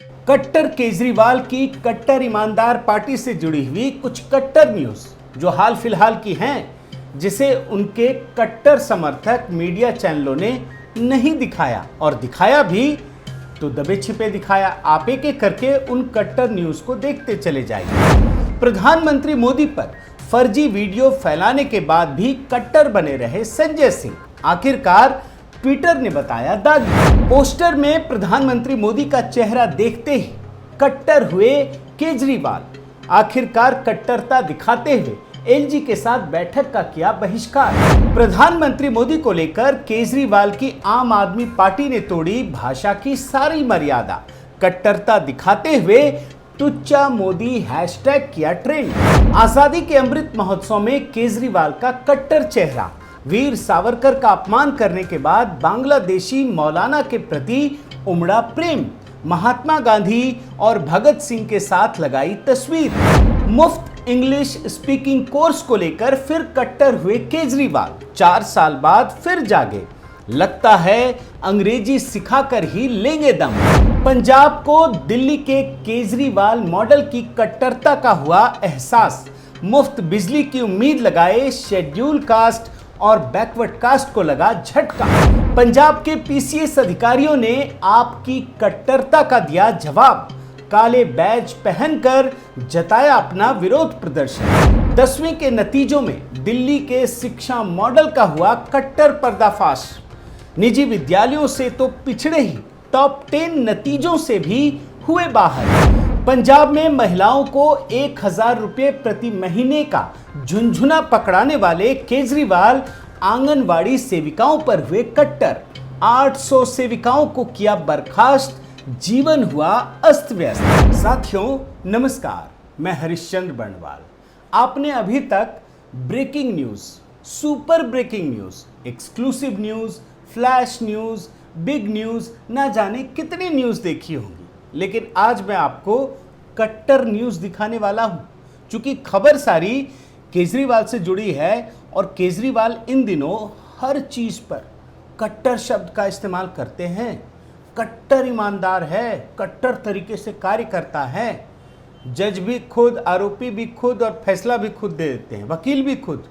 कट्टर केजरीवाल की कट्टर ईमानदार पार्टी से जुड़ी हुई कुछ कट्टर न्यूज जो हाल फिलहाल की हैं, जिसे उनके कट्टर समर्थक मीडिया चैनलों ने नहीं दिखाया और दिखाया भी तो दबे छिपे दिखाया। आप एक एक करके उन कट्टर न्यूज को देखते चले जाइए। प्रधानमंत्री मोदी पर फर्जी वीडियो फैलाने के बाद भी कट्टर बने रहे संजय सिंह। आखिरकार ट्विटर ने बताया दागी। पोस्टर में प्रधानमंत्री मोदी का चेहरा देखते ही कट्टर हुए केजरीवाल। आखिरकार कट्टरता दिखाते हुए एलजी के साथ बैठक का किया बहिष्कार। प्रधानमंत्री मोदी को लेकर केजरीवाल की आम आदमी पार्टी ने तोड़ी भाषा की सारी मर्यादा। कट्टरता दिखाते हुए टुच्चा मोदी हैशटैग किया ट्रेंड। आजादी के अमृत महोत्सव में केजरीवाल का कट्टर चेहरा। वीर सावरकर का अपमान करने के बाद बांग्लादेशी मौलाना के प्रति उमड़ा प्रेम। महात्मा गांधी और भगत सिंह के साथ लगाई तस्वीर। मुफ्त इंग्लिश स्पीकिंग कोर्स को लेकर फिर कट्टर हुए केजरीवाल। 4 साल बाद फिर जागे, लगता है अंग्रेजी सिखाकर ही लेंगे दम। पंजाब को दिल्ली के केजरीवाल मॉडल की कट्टरता का हुआ एहसास। मुफ्त बिजली की उम्मीद लगाए शेड्यूल कास्ट और बैकवर्ड कास्ट को लगा झटका। पंजाब के पीसीएस अधिकारियों ने आपकी कट्टरता का दिया जवाब। काले बैज पहनकर जताया अपना विरोध प्रदर्शन। 10वीं के नतीजों में दिल्ली के शिक्षा मॉडल का हुआ कट्टर पर्दाफाश। निजी विद्यालयों से तो पिछड़े ही टॉप 10 नतीजों से भी हुए बाहर। पंजाब में महिलाओं को 1000 रुपये प्रति महीने का झुंझुना पकड़ाने वाले केजरीवाल आंगनवाड़ी सेविकाओं पर हुए कट्टर। 800 सेविकाओं को किया बर्खास्त, जीवन हुआ अस्त व्यस्त। साथियों नमस्कार, मैं हरिश्चंद्र बर्णवाल। आपने अभी तक breaking news, super breaking news, exclusive news, flash news, big news, ना जाने कितनी न्यूज देखी होंगी, लेकिन आज मैं आपको कट्टर न्यूज दिखाने वाला हूं। क्योंकि खबर सारी केजरीवाल से जुड़ी है और केजरीवाल इन दिनों हर चीज पर कट्टर शब्द का इस्तेमाल करते हैं। कट्टर ईमानदार है, कट्टर तरीके से कार्य करता है। जज भी खुद, आरोपी भी खुद और फैसला भी खुद दे देते हैं, वकील भी खुद।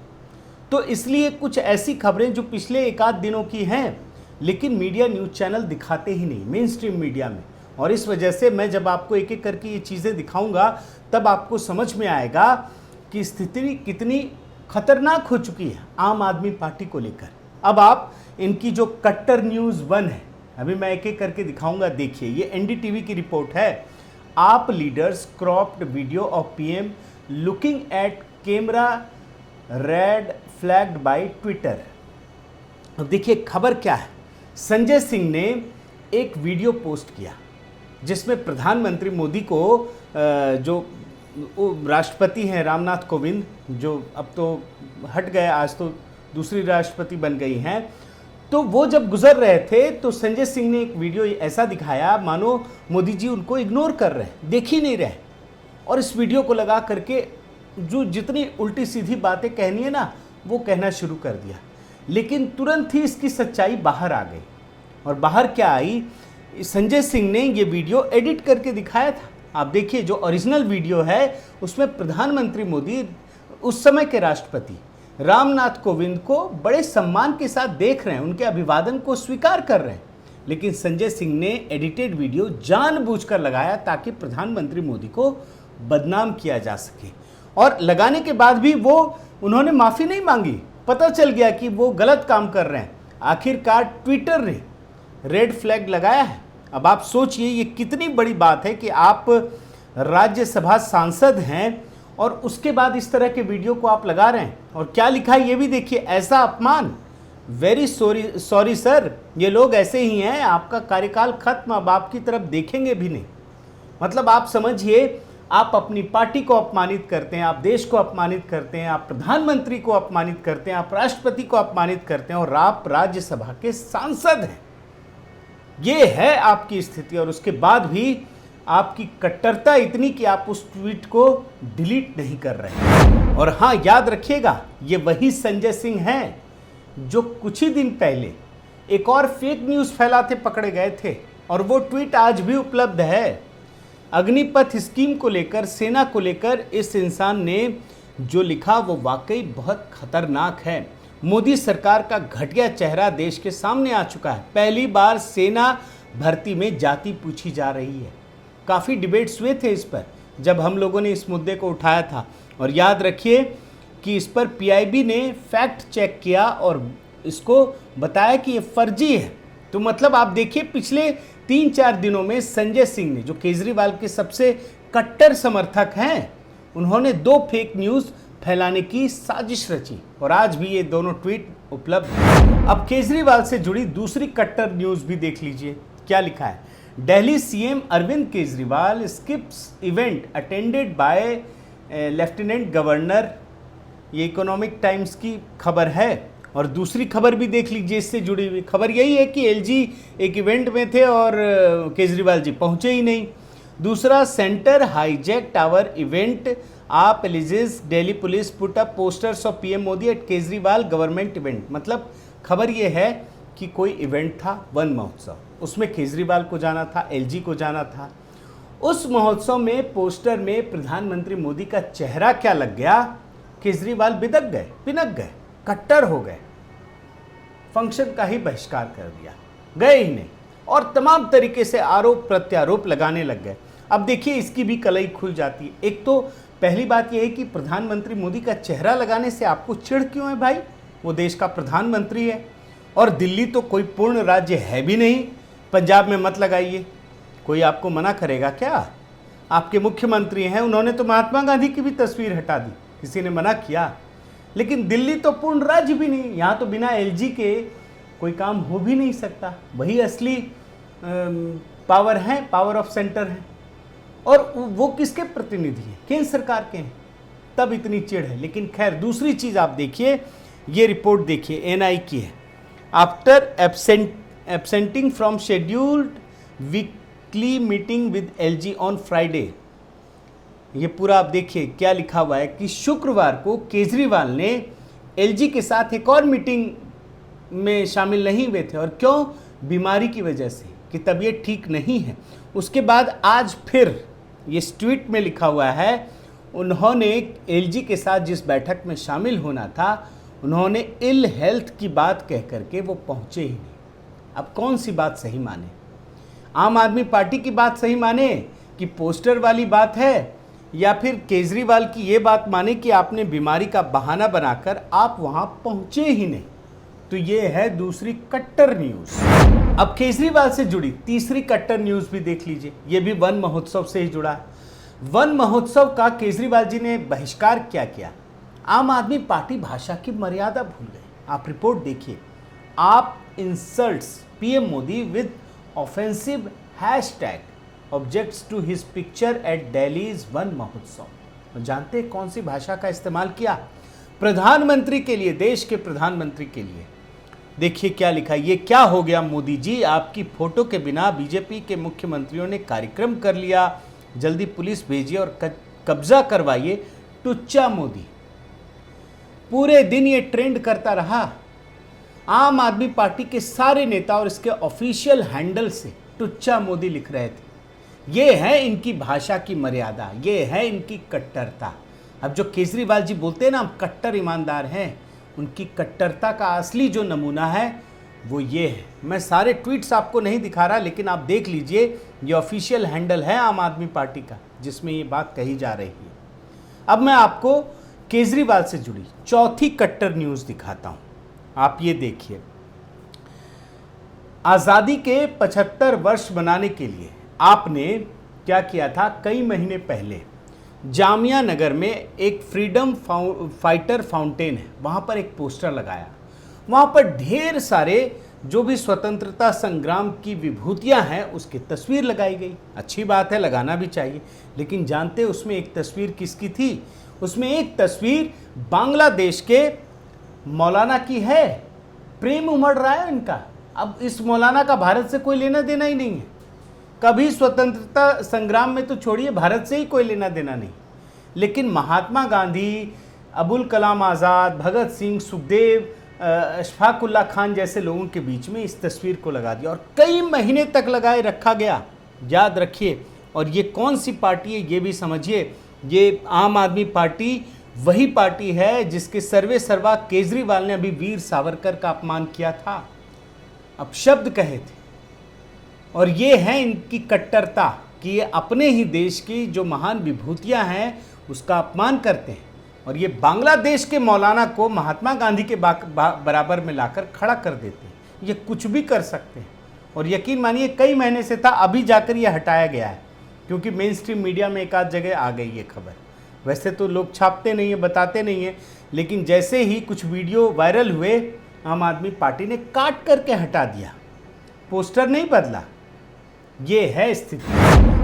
तो इसलिए कुछ ऐसी खबरें जो पिछले 1-8 दिनों की हैं, लेकिन मीडिया न्यूज चैनल दिखाते ही नहीं, मेन स्ट्रीम मीडिया में। और इस वजह से मैं जब आपको एक एक करके ये चीज़ें दिखाऊंगा तब आपको समझ में आएगा कि स्थिति कितनी खतरनाक हो चुकी है आम आदमी पार्टी को लेकर। अब आप इनकी जो कट्टर न्यूज़ 1 है, अभी मैं एक एक करके दिखाऊंगा। देखिए, ये एनडीटीवी की रिपोर्ट है। AAP leaders cropped video of PM looking at camera red flagged by Twitter. अब देखिए खबर क्या है। संजय सिंह ने एक वीडियो पोस्ट किया जिसमें प्रधानमंत्री मोदी को जो राष्ट्रपति हैं रामनाथ कोविंद, जो अब तो हट गए, आज तो दूसरी राष्ट्रपति बन गई हैं, तो वो जब गुजर रहे थे तो संजय सिंह ने एक वीडियो ऐसा दिखाया मानो मोदी जी उनको इग्नोर कर रहे हैं, देख ही नहीं रहे। और इस वीडियो को लगा करके जो जितनी उल्टी सीधी बातें कहनी है ना, वो कहना शुरू कर दिया। लेकिन तुरंत ही इसकी सच्चाई बाहर आ गई। और बाहर क्या आई, संजय सिंह ने ये वीडियो एडिट करके दिखाया था। आप देखिए, जो ओरिजिनल वीडियो है उसमें प्रधानमंत्री मोदी उस समय के राष्ट्रपति रामनाथ कोविंद को बड़े सम्मान के साथ देख रहे हैं, उनके अभिवादन को स्वीकार कर रहे हैं। लेकिन संजय सिंह ने एडिटेड वीडियो जानबूझकर लगाया ताकि प्रधानमंत्री मोदी को बदनाम किया जा सके। और लगाने के बाद भी उन्होंने माफ़ी नहीं मांगी। पता चल गया कि वो गलत काम कर रहे हैं। आखिरकार ट्विटर ने रेड फ्लैग लगाया है। अब आप सोचिए ये कितनी बड़ी बात है कि आप राज्यसभा सांसद हैं और उसके बाद इस तरह के वीडियो को आप लगा रहे हैं। और क्या लिखा है ये भी देखिए, ऐसा अपमान, वेरी सॉरी सर, ये लोग ऐसे ही हैं, आपका कार्यकाल खत्म, अब आपकी तरफ देखेंगे भी नहीं। मतलब आप समझिए, आप अपनी पार्टी को अपमानित करते हैं, आप देश को अपमानित करते हैं, आप प्रधानमंत्री को अपमानित करते हैं, आप राष्ट्रपति को अपमानित करते हैं और आप राज्यसभा के सांसद हैं। ये है आपकी स्थिति। और उसके बाद भी आपकी कट्टरता इतनी कि आप उस ट्वीट को डिलीट नहीं कर रहे। और हाँ, याद रखिएगा, ये वही संजय सिंह हैं जो कुछ ही दिन पहले एक और फेक न्यूज़ फैलाते पकड़े गए थे और वो ट्वीट आज भी उपलब्ध है। अग्निपथ स्कीम को लेकर, सेना को लेकर इस इंसान ने जो लिखा वो वाकई बहुत खतरनाक है। मोदी सरकार का घटिया चेहरा देश के सामने आ चुका है। पहली बार सेना भर्ती में जाति पूछी जा रही है। काफ़ी डिबेट्स हुए थे इस पर जब हम लोगों ने इस मुद्दे को उठाया था, और याद रखिए कि इस पर पीआईबी ने फैक्ट चेक किया और इसको बताया कि ये फर्जी है। तो मतलब आप देखिए, पिछले 3-4 दिनों में संजय सिंह ने, जो केजरीवाल के सबसे कट्टर समर्थक हैं, उन्होंने 2 फेक न्यूज़ फैलाने की साजिश रची और आज भी ये दोनों ट्वीट उपलब्ध हैं। अब केजरीवाल से जुड़ी दूसरी कट्टर न्यूज़ भी देख लीजिए, क्या लिखा है। Delhi CM Arvind Kejriwal skips event attended by lieutenant governor, ये इकोनॉमिक टाइम्स की खबर है। और दूसरी खबर भी देख लीजिए इससे जुड़ी हुई खबर, यही है कि एलजी एक इवेंट में थे और केजरीवाल जी पहुंचे ही नहीं। दूसरा, centre hijack tower event, AAP alleges Delhi police put up posters of PM Modi at Kejriwal government event. मतलब खबर ये है कि कोई इवेंट था, वन महोत्सव, उसमें केजरीवाल को जाना था, एलजी को जाना था। उस महोत्सव में पोस्टर में प्रधानमंत्री मोदी का चेहरा क्या लग गया, केजरीवाल बिदक गए, पिनक गए, कट्टर हो गए, फंक्शन का ही बहिष्कार कर दिया, गए ही नहीं और तमाम तरीके से आरोप प्रत्यारोप लगाने लग गए। अब देखिए इसकी भी कलई खुल जाती है। एक तो पहली बात यह है कि प्रधानमंत्री मोदी का चेहरा लगाने से आपको चिढ़ क्यों है भाई, वो देश का प्रधानमंत्री है और दिल्ली तो कोई पूर्ण राज्य है भी नहीं। पंजाब में मत लगाइए, कोई आपको मना करेगा क्या? आपके मुख्यमंत्री हैं, उन्होंने तो महात्मा गांधी की भी तस्वीर हटा दी, किसी ने मना किया? लेकिन दिल्ली तो पूर्ण राज्य भी नहीं, यहाँ तो बिना एलजी के कोई काम हो भी नहीं सकता। वही असली पावर है, पावर ऑफ सेंटर है, और वो किसके प्रतिनिधि हैं? केंद्र सरकार के हैं, तब इतनी चिढ़ है। लेकिन खैर, दूसरी चीज़ आप देखिए, ये रिपोर्ट देखिए, एनआई की है। After absenting from scheduled weekly meeting with LG on Friday, ये पूरा आप देखिए क्या लिखा हुआ है कि शुक्रवार को केजरीवाल ने एलजी के साथ एक और मीटिंग में शामिल नहीं हुए थे। और क्यों? बीमारी की वजह से, कि तबीयत ठीक नहीं है। उसके बाद आज फिर ये ट्वीट में लिखा हुआ है, उन्होंने एलजी के साथ जिस बैठक में शामिल होना था, उन्होंने इल हेल्थ की बात कह करके वो पहुंचे ही नहीं। अब कौन सी बात सही माने? आम आदमी पार्टी की बात सही माने कि पोस्टर वाली बात है, या फिर केजरीवाल की ये बात माने कि आपने बीमारी का बहाना बनाकर आप वहां पहुंचे ही नहीं? तो ये है दूसरी कट्टर न्यूज। अब केजरीवाल से जुड़ी तीसरी कट्टर न्यूज भी देख लीजिए, ये भी वन महोत्सव से ही जुड़ा है। वन महोत्सव का केजरीवाल जी ने बहिष्कार क्या किया? आम आदमी पार्टी भाषा की मर्यादा भूल गई। आप रिपोर्ट देखिए, AAP insults PM Modi with offensive hashtag objects to his picture at Delhi's Van Mahotsav. जानते हैं कौन सी भाषा का इस्तेमाल किया? प्रधानमंत्री के लिए, देश के प्रधानमंत्री के लिए। देखिए क्या लिखा, ये क्या हो गया मोदी जी, आपकी फोटो के बिना बीजेपी के मुख्यमंत्रियों ने कार्यक्रम कर लिया, जल्दी पुलिस भेजिए और कब्जा करवाइए, टुच्चा मोदी। पूरे दिन ये ट्रेंड करता रहा। आम आदमी पार्टी के सारे नेता और इसके ऑफिशियल हैंडल से टुच्चा मोदी लिख रहे थे। ये है इनकी भाषा की मर्यादा, ये है इनकी कट्टरता। अब जो केजरीवाल जी बोलते हैं ना, हम कट्टर ईमानदार हैं, उनकी कट्टरता का असली जो नमूना है वो ये है। मैं सारे ट्वीट्स आपको नहीं दिखा रहा, लेकिन आप देख लीजिए, ये ऑफिशियल हैंडल है आम आदमी पार्टी का जिसमें ये बात कही जा रही है। अब मैं आपको केजरीवाल से जुड़ी चौथी कट्टर न्यूज़ दिखाता हूँ। आप ये देखिए, आज़ादी के 75 वर्ष मनाने के लिए आपने क्या किया था? कई महीने पहले जामिया नगर में एक फ्रीडम फाइटर फाउंटेन है, वहाँ पर एक पोस्टर लगाया। वहाँ पर ढेर सारे जो भी स्वतंत्रता संग्राम की विभूतियाँ हैं उसकी तस्वीर लगाई गई। अच्छी बात है, लगाना भी चाहिए। लेकिन जानते उसमें एक तस्वीर किसकी थी? उसमें एक तस्वीर बांग्लादेश के मौलाना की है। प्रेम उमड़ रहा है इनका। अब इस मौलाना का भारत से कोई लेना देना ही नहीं है। कभी स्वतंत्रता संग्राम में तो छोड़िए, भारत से ही कोई लेना देना नहीं। लेकिन महात्मा गांधी, अबुल कलाम आज़ाद, भगत सिंह, सुखदेव, अशफाकुल्ला खान जैसे लोगों के बीच में इस तस्वीर को लगा दिया और कई महीने तक लगाए रखा गया। याद रखिए, और ये कौन सी पार्टी है ये भी समझिए। ये आम आदमी पार्टी वही पार्टी है जिसके सर्वे सर्वा केजरीवाल ने अभी वीर सावरकर का अपमान किया था, अब शब्द कहे थे। और ये है इनकी कट्टरता कि ये अपने ही देश की जो महान विभूतियां हैं उसका अपमान करते हैं, और ये बांग्लादेश के मौलाना को महात्मा गांधी के बराबर में लाकर खड़ा कर देते हैं। ये कुछ भी कर सकते हैं, और यकीन मानिए कई महीने से था, अभी जाकर ये हटाया गया है क्योंकि मेन स्ट्रीम मीडिया में एक आध जगह आ गई ये खबर। वैसे तो लोग छापते नहीं है, बताते नहीं है, लेकिन जैसे ही कुछ वीडियो वायरल हुए आम आदमी पार्टी ने काट करके हटा दिया, पोस्टर नहीं बदला। ये है स्थिति।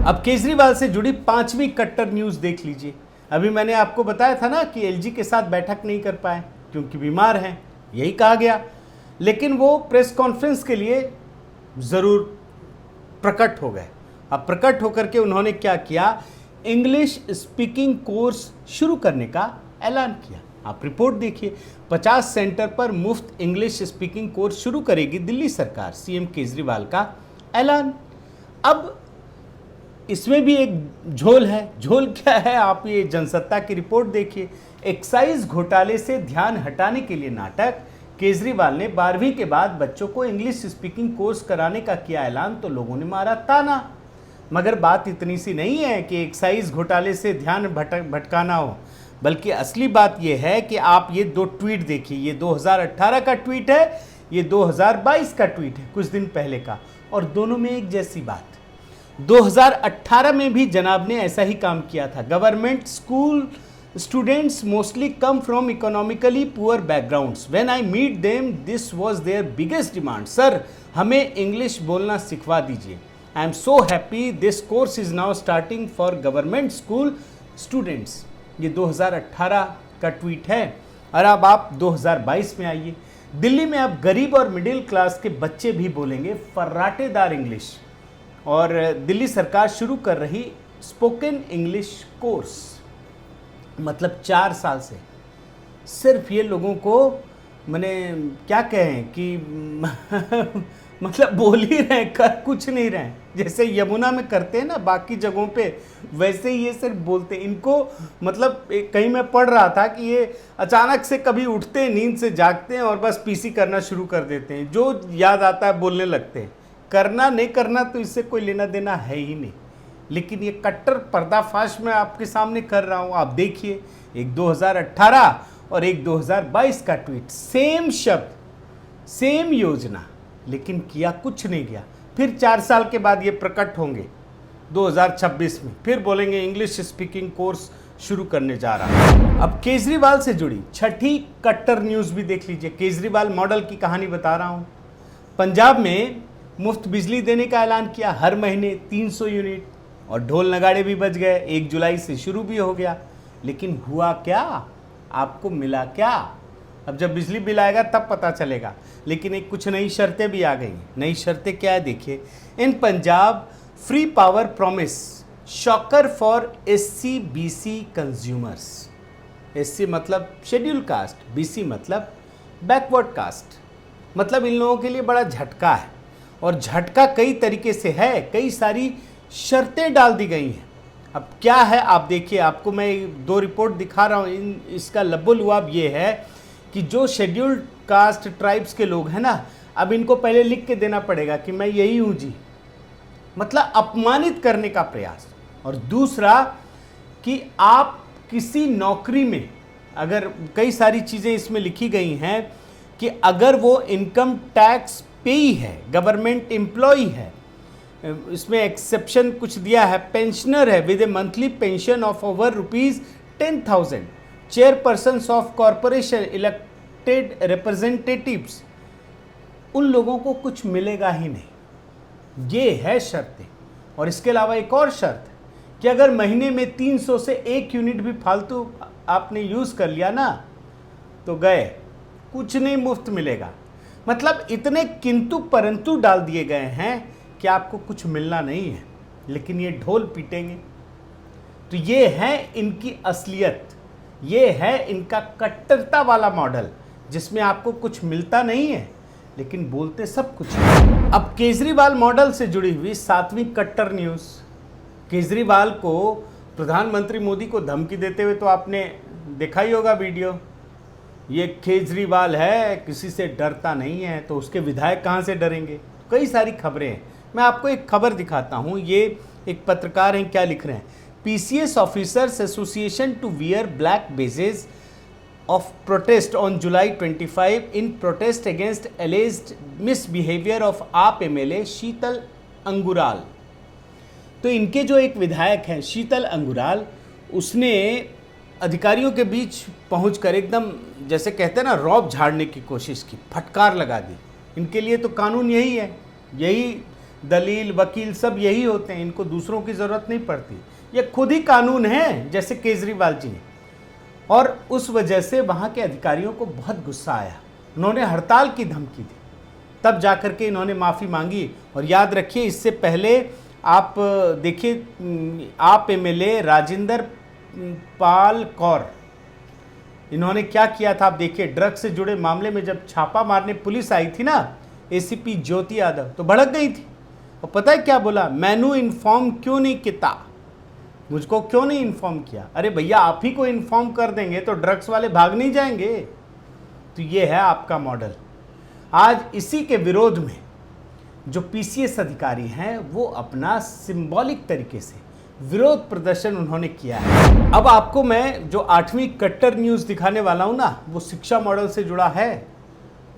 अब केजरीवाल से जुड़ी 5वीं कट्टर न्यूज़ देख लीजिए। अभी मैंने आपको बताया था ना कि एलजी के साथ बैठक नहीं कर पाए क्योंकि बीमार हैं, यही कहा गया, लेकिन वो प्रेस कॉन्फ्रेंस के लिए ज़रूर प्रकट हो गए। अब प्रकट होकर के उन्होंने क्या किया, इंग्लिश स्पीकिंग कोर्स शुरू करने का ऐलान किया। आप रिपोर्ट देखिए, 50 सेंटर पर मुफ्त इंग्लिश स्पीकिंग कोर्स शुरू करेगी दिल्ली सरकार, सीएम केजरीवाल का ऐलान। अब इसमें भी एक झोल है। झोल क्या है, आप ये जनसत्ता की रिपोर्ट देखिए। एक्साइज घोटाले से ध्यान हटाने के लिए नाटक, केजरीवाल ने 12वीं के बाद बच्चों को इंग्लिश स्पीकिंग कोर्स कराने का किया ऐलान तो लोगों ने मारा ताना। मगर बात इतनी सी नहीं है कि एक्साइज घोटाले से ध्यान भटकाना हो, बल्कि असली बात यह है कि आप ये 2 ट्वीट देखिए। ये 2018 का ट्वीट है, ये 2022 का ट्वीट है, कुछ दिन पहले का, और दोनों में एक जैसी बात। 2018 में भी जनाब ने ऐसा ही काम किया था। Government school students mostly come from economically poor backgrounds, when I meet them this was their biggest demand, sir हमें इंग्लिश बोलना सिखवा दीजिए। I am so happy this course is now starting for government school students. ये 2018 का tweet है। और अब आप 2022 में आइए, दिल्ली में अब गरीब और मिडिल क्लास के बच्चे भी बोलेंगे फर्राटेदार इंग्लिश, और दिल्ली सरकार शुरू कर रही स्पोकन इंग्लिश कोर्स। मतलब 4 साल से सिर्फ ये लोगों को मैंने क्या कहें कि मतलब बोल ही रहे, कर कुछ नहीं रहे। जैसे यमुना में करते हैं ना बाकी जगहों पे, वैसे ही ये सिर्फ बोलते हैं। इनको मतलब कहीं मैं पढ़ रहा था कि ये अचानक से कभी उठते हैं, नींद से जागते हैं और बस पीसी करना शुरू कर देते हैं, जो याद आता है बोलने लगते हैं। करना नहीं करना तो इससे कोई लेना देना है ही नहीं। लेकिन ये कट्टर पर्दाफाश मैं आपके सामने कर रहा हूँ। आप देखिए, एक 2018 और एक 2022 का ट्वीट, सेम शब्द सेम योजना, लेकिन किया कुछ नहीं गया। फिर 4 साल के बाद ये प्रकट होंगे 2026 में, फिर बोलेंगे इंग्लिश स्पीकिंग कोर्स शुरू करने जा रहा है। अब केजरीवाल से जुड़ी 6ठी कट्टर न्यूज़ भी देख लीजिए। केजरीवाल मॉडल की कहानी बता रहा हूँ। पंजाब में मुफ्त बिजली देने का ऐलान किया, हर महीने 300 यूनिट, और ढोल नगाड़े भी बज गए। 1 जुलाई से शुरू भी हो गया, लेकिन हुआ क्या, आपको मिला क्या? अब जब बिजली बिल आएगा तब पता चलेगा। लेकिन एक कुछ नई शर्तें भी आ गई। नई शर्तें क्या है देखिए। In Punjab free power promise shocker for SC BC consumers. SC मतलब शेड्यूल कास्ट, BC मतलब बैकवर्ड कास्ट। मतलब इन लोगों के लिए बड़ा झटका है, और झटका कई तरीके से है। कई सारी शर्तें डाल दी गई हैं। अब क्या है आप देखिए, आपको मैं 2 रिपोर्ट दिखा रहा हूँ। इसका लब्बो-लुआब ये है कि जो शेड्यूल्ड कास्ट ट्राइब्स के लोग हैं ना, अब इनको पहले लिख के देना पड़ेगा कि मैं यही हूँ जी, मतलब अपमानित करने का प्रयास। और दूसरा कि आप किसी नौकरी में, अगर कई सारी चीज़ें इसमें लिखी गई हैं कि अगर वो इनकम टैक्स पेई है, गवर्नमेंट एम्प्लॉई है, इसमें एक्सेप्शन कुछ दिया है, पेंशनर है with A monthly pension of over ₹10,000, chairpersons of corporation, elected representatives, उन लोगों को कुछ मिलेगा ही नहीं। ये है शर्तें। और इसके अलावा एक और शर्त कि अगर महीने में 300 से 1 यूनिट भी फालतू आपने यूज़ कर लिया ना, तो गए, कुछ नहीं मुफ्त मिलेगा। मतलब इतने किंतु परंतु डाल दिए गए हैं कि आपको कुछ मिलना नहीं है, लेकिन ये ढोल पीटेंगे। तो ये है इनकी असलियत, ये है इनका कट्टरता वाला मॉडल, जिसमें आपको कुछ मिलता नहीं है लेकिन बोलते सब कुछ है। अब केजरीवाल मॉडल से जुड़ी हुई 7वीं कट्टर न्यूज़। केजरीवाल को प्रधानमंत्री मोदी को धमकी देते हुए तो आपने देखा ही होगा वीडियो। ये केजरीवाल है, किसी से डरता नहीं है, तो उसके विधायक कहाँ से डरेंगे। कई सारी खबरें हैं। मैं आपको एक खबर दिखाता हूँ। ये एक पत्रकार हैं, क्या लिख रहे हैं। PCS officers association to wear black badges of protest on July 25 in protest against alleged misbehaviour of AAP MLA Sheetal Angural. तो इनके जो एक विधायक हैं शीतल अंगुराल, उसने अधिकारियों के बीच पहुंचकर एकदम जैसे कहते हैं ना रौब झाड़ने की कोशिश की, फटकार लगा दी। इनके लिए तो कानून यही है, यही दलील वकील सब यही होते हैं, इनको दूसरों की ज़रूरत नहीं पड़ती। ये खुद ही कानून है जैसे केजरीवाल जी। और उस वजह से वहाँ के अधिकारियों को बहुत गुस्सा आया, उन्होंने हड़ताल की धमकी दी, तब जाकर के इन्होंने माफ़ी मांगी। और याद रखिए, इससे पहले आप देखिए आप MLA राजेंद्र पाल कौर, इन्होंने क्या किया था आप देखिए। ड्रग्स से जुड़े मामले में जब छापा मारने पुलिस आई थी ना, ACP ज्योति यादव, तो भड़क गई थी। और पता है क्या बोला, मैनू इन्फॉर्म क्यों नहीं किया, मुझको क्यों नहीं इन्फॉर्म किया। अरे भैया, आप ही को इन्फॉर्म कर देंगे तो ड्रग्स वाले भाग नहीं जाएंगे। तो ये है आपका मॉडल। आज इसी के विरोध में जो PCS अधिकारी हैं वो अपना सिंबॉलिक तरीके से विरोध प्रदर्शन उन्होंने किया है। अब आपको मैं जो 8वीं कट्टर न्यूज़ दिखाने वाला हूं ना, वो शिक्षा मॉडल से जुड़ा है।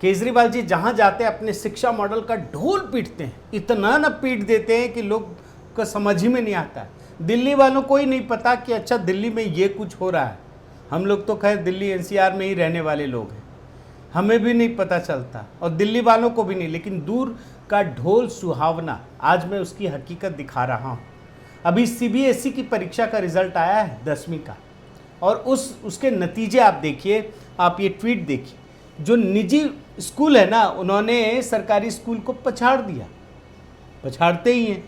केजरीवाल जी जहां जाते हैं अपने शिक्षा मॉडल का ढोल पीटते हैं, इतना न पीट देते हैं कि लोग को समझ ही में नहीं आता है। दिल्ली वालों को ही नहीं पता कि अच्छा दिल्ली में ये कुछ हो रहा है। हम लोग तो खैर दिल्ली NCR में ही रहने वाले लोग हैं, हमें भी नहीं पता चलता और दिल्ली वालों को भी नहीं। लेकिन दूर का ढोल सुहावना, आज मैं उसकी हकीकत दिखा रहा हूँ। अभी CBSE की परीक्षा का रिजल्ट आया है 10वीं का, और उसके नतीजे आप देखिए। आप ये ट्वीट देखिए। जो निजी स्कूल है ना, उन्होंने सरकारी स्कूल को पछाड़ दिया, पछाड़ते ही हैं।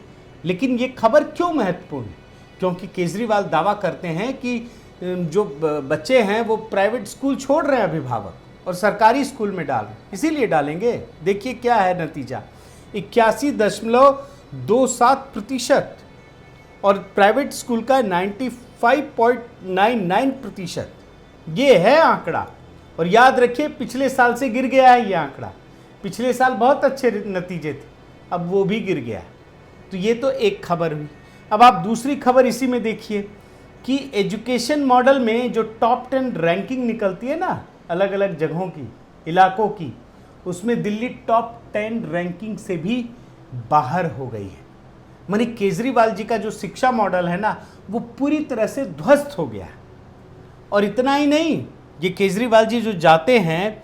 लेकिन ये खबर क्यों महत्वपूर्ण है? क्योंकि केजरीवाल दावा करते हैं कि जो बच्चे हैं वो प्राइवेट स्कूल छोड़ रहे हैं अभिभावक और सरकारी स्कूल में डाल रहे हैं, इसीलिए डालेंगे। देखिए क्या है नतीजा, 81.27% और प्राइवेट स्कूल का 95.99%। ये है आंकड़ा। और याद रखिए, पिछले साल से गिर गया है ये आंकड़ा। पिछले साल बहुत अच्छे नतीजे थे, अब वो भी गिर गया। तो ये तो एक खबर हुई। अब आप दूसरी खबर इसी में देखिए कि एजुकेशन मॉडल में जो टॉप 10 रैंकिंग निकलती है ना अलग अलग जगहों की, इलाकों की, उसमें दिल्ली टॉप 10 रैंकिंग से भी बाहर हो गई है। माने केजरीवाल जी का जो शिक्षा मॉडल है ना, वो पूरी तरह से ध्वस्त हो गया है। और इतना ही नहीं, ये केजरीवाल जी जो जाते हैं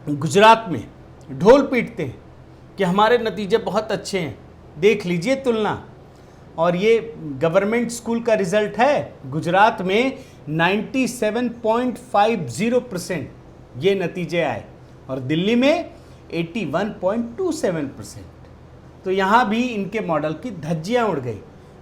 गुजरात में, ढोल पीटते हैं कि हमारे नतीजे बहुत अच्छे हैं, देख लीजिए तुलना। और ये गवर्नमेंट स्कूल का रिजल्ट है, गुजरात में 97.50% ये नतीजे आए और दिल्ली में 81.27%। तो यहाँ भी इनके मॉडल की धज्जियाँ उड़ गई।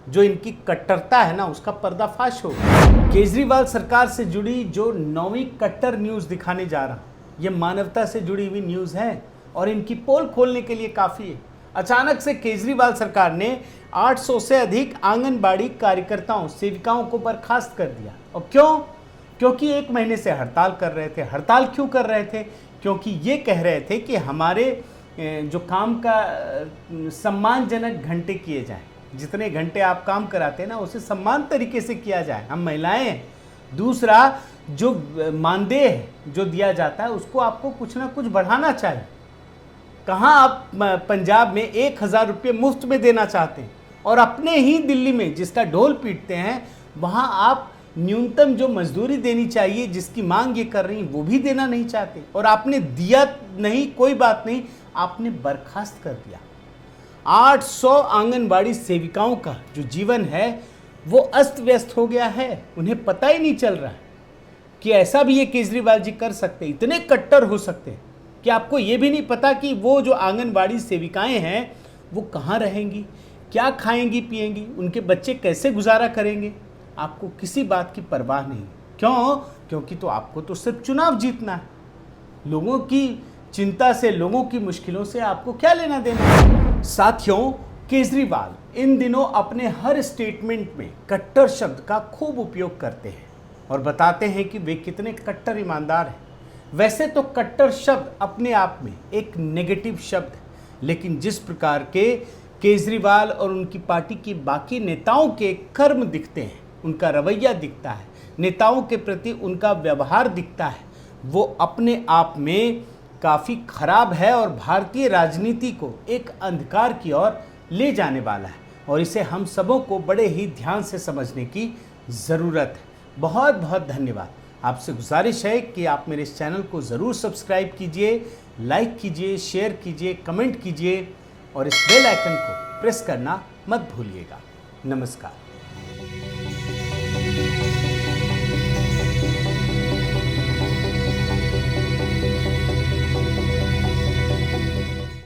जो इनकी कट्टरता है ना, उसका पर्दाफाश हो गया। केजरीवाल सरकार से जुड़ी जो 9वीं कट्टर न्यूज़ दिखाने जा रहा हूँ, ये मानवता से जुड़ी हुई न्यूज़ है और इनकी पोल खोलने के लिए काफ़ी है। अचानक से केजरीवाल सरकार ने 800 से अधिक आंगनबाड़ी कार्यकर्ताओं सेविकाओं को बर्खास्त कर दिया। और क्यों? क्योंकि 1 महीने से हड़ताल कर रहे थे। हड़ताल क्यों कर रहे थे? क्योंकि ये कह रहे थे कि हमारे जो काम का सम्मानजनक घंटे किए जाएं, जितने घंटे आप काम कराते हैं ना, उसे सम्मान तरीके से किया जाए, हम महिलाएं हैं। दूसरा, जो मानदेय जो दिया जाता है उसको आपको कुछ ना कुछ बढ़ाना चाहिए। कहाँ आप पंजाब में 1000 रुपये मुफ्त में देना चाहते हैं और अपने ही दिल्ली में जिसका ढोल पीटते हैं, वहाँ आप न्यूनतम जो मजदूरी देनी चाहिए, जिसकी मांग ये कर रही है, वो भी देना नहीं चाहते। और आपने दिया नहीं, कोई बात नहीं, आपने बर्खास्त कर दिया। 800 आंगनबाड़ी सेविकाओं का जो जीवन है वो अस्त व्यस्त हो गया है। उन्हें पता ही नहीं चल रहा है कि ऐसा भी ये केजरीवाल जी कर सकते, इतने कट्टर हो सकते हैं कि आपको ये भी नहीं पता कि वो जो आंगनबाड़ी सेविकाएं हैं वो कहाँ रहेंगी, क्या खाएंगी पिएंगी, उनके बच्चे कैसे गुजारा करेंगे। आपको किसी बात की परवाह नहीं। क्यों? क्योंकि तो आपको तो सिर्फ चुनाव जीतना है। लोगों की चिंता से, लोगों की मुश्किलों से आपको क्या लेना देना। साथियों, केजरीवाल इन दिनों अपने हर स्टेटमेंट में कट्टर शब्द का खूब उपयोग करते हैं और बताते हैं कि वे कितने कट्टर ईमानदार हैं। वैसे तो कट्टर शब्द अपने आप में एक नेगेटिव शब्द है, लेकिन जिस प्रकार के केजरीवाल और उनकी पार्टी की बाकी नेताओं के कर्म दिखते हैं, उनका रवैया दिखता है, नेताओं के प्रति उनका व्यवहार दिखता है, वो अपने आप में काफ़ी खराब है और भारतीय राजनीति को एक अंधकार की ओर ले जाने वाला है और इसे हम सबों को बड़े ही ध्यान से समझने की ज़रूरत है। बहुत बहुत धन्यवाद। आपसे गुजारिश है कि आप मेरे इस चैनल को ज़रूर सब्सक्राइब कीजिए, लाइक कीजिए, शेयर कीजिए, कमेंट कीजिए और इस बेल आइकन को प्रेस करना मत भूलिएगा। नमस्कार।